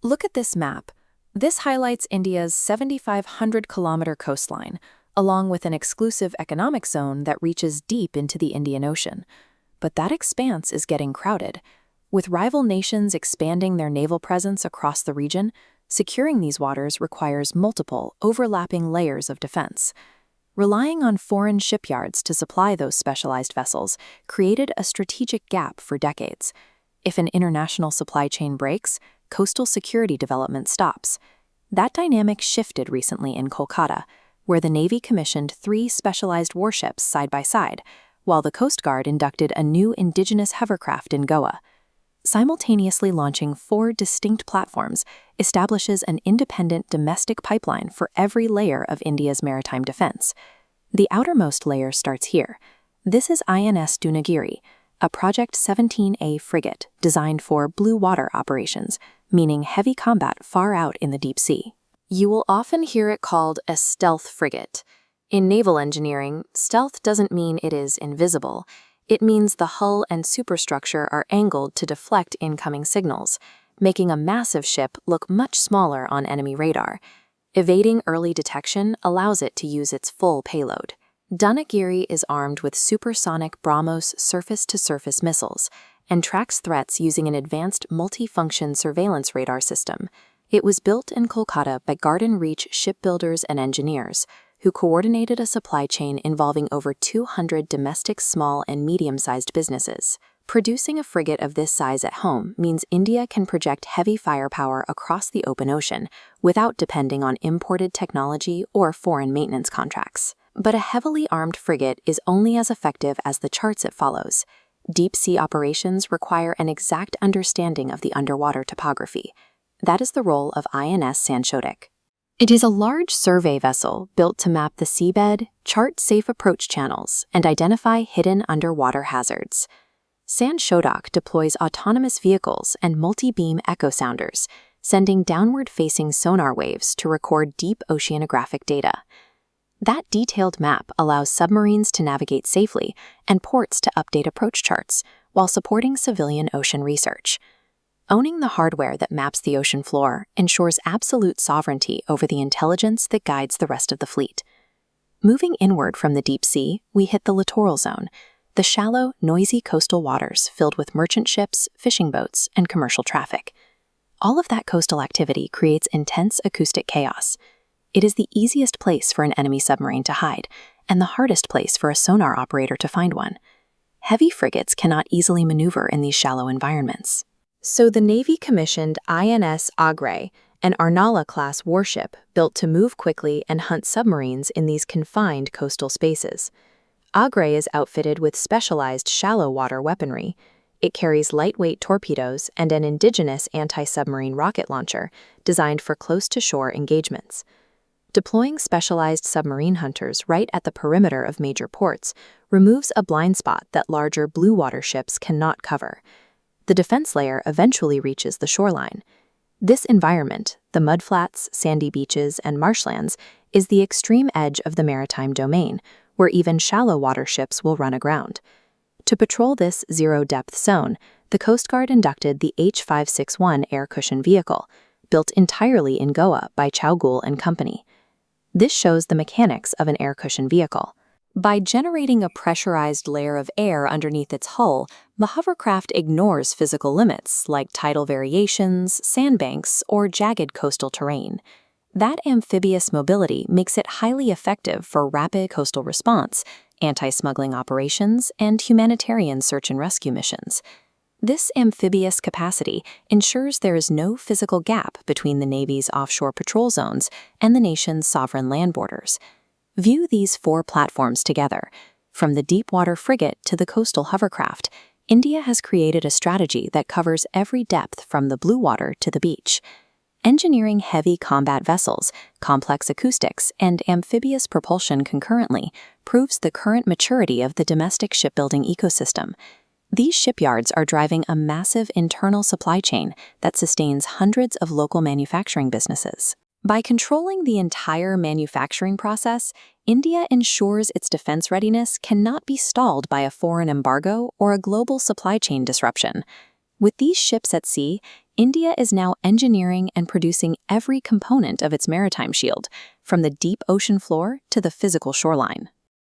Look at this map. This highlights India's 7,500-kilometer coastline, along with an exclusive economic zone that reaches deep into the Indian Ocean. But that expanse is getting crowded. With rival nations expanding their naval presence across the region, securing these waters requires multiple, overlapping layers of defense. Relying on foreign shipyards to supply those specialized vessels created a strategic gap for decades. If an international supply chain breaks, coastal security development stops. That dynamic shifted recently in Kolkata, where the Navy commissioned 3 specialized warships side by side, while the Coast Guard inducted a new indigenous hovercraft in Goa. Simultaneously launching 4 distinct platforms establishes an independent domestic pipeline for every layer of India's maritime defense. The outermost layer starts here. This is INS Dunagiri, a Project 17A frigate designed for blue water operations, meaning heavy combat far out in the deep sea. You will often hear it called a stealth frigate. In naval engineering, stealth doesn't mean it is invisible. It means the hull and superstructure are angled to deflect incoming signals, making a massive ship look much smaller on enemy radar. Evading early detection allows it to use its full payload. Dunagiri is armed with supersonic BrahMos surface-to-surface missiles and tracks threats using an advanced multi-function surveillance radar system. It was built in Kolkata by Garden Reach shipbuilders and engineers, who coordinated a supply chain involving over 200 domestic small and medium-sized businesses. Producing a frigate of this size at home means India can project heavy firepower across the open ocean without depending on imported technology or foreign maintenance contracts. But a heavily armed frigate is only as effective as the charts it follows. Deep-sea operations require an exact understanding of the underwater topography. That is the role of INS Sanchodak. It is a large survey vessel built to map the seabed, chart safe approach channels, and identify hidden underwater hazards. Sanchodak deploys autonomous vehicles and multi-beam echo sounders, sending downward-facing sonar waves to record deep oceanographic data. That detailed map allows submarines to navigate safely and ports to update approach charts while supporting civilian ocean research. Owning the hardware that maps the ocean floor ensures absolute sovereignty over the intelligence that guides the rest of the fleet. Moving inward from the deep sea, we hit the littoral zone, the shallow, noisy coastal waters filled with merchant ships, fishing boats, and commercial traffic. All of that coastal activity creates intense acoustic chaos. It is the easiest place for an enemy submarine to hide, and the hardest place for a sonar operator to find one. Heavy frigates cannot easily maneuver in these shallow environments. So the Navy commissioned INS Agra, an Arnala-class warship built to move quickly and hunt submarines in these confined coastal spaces. Agra is outfitted with specialized shallow-water weaponry. It carries lightweight torpedoes and an indigenous anti-submarine rocket launcher designed for close-to-shore engagements. Deploying specialized submarine hunters right at the perimeter of major ports removes a blind spot that larger blue water ships cannot cover. The defense layer eventually reaches the shoreline. This environment, the mudflats, sandy beaches, and marshlands, is the extreme edge of the maritime domain, where even shallow water ships will run aground. To patrol this zero-depth zone, the Coast Guard inducted the H-561 air cushion vehicle, built entirely in Goa by Chowgul and Company. This shows the mechanics of an air cushion vehicle. By generating a pressurized layer of air underneath its hull, the hovercraft ignores physical limits like tidal variations, sandbanks, or jagged coastal terrain. That amphibious mobility makes it highly effective for rapid coastal response, anti-smuggling operations, and humanitarian search and rescue missions. This amphibious capacity ensures there is no physical gap between the Navy's offshore patrol zones and the nation's sovereign land borders. View these 4 platforms together. From the deep-water frigate to the coastal hovercraft, India has created a strategy that covers every depth from the blue water to the beach. Engineering heavy combat vessels, complex acoustics, and amphibious propulsion concurrently proves the current maturity of the domestic shipbuilding ecosystem. These shipyards are driving a massive internal supply chain that sustains hundreds of local manufacturing businesses. By controlling the entire manufacturing process, India ensures its defense readiness cannot be stalled by a foreign embargo or a global supply chain disruption. With these ships at sea, India is now engineering and producing every component of its maritime shield, from the deep ocean floor to the physical shoreline.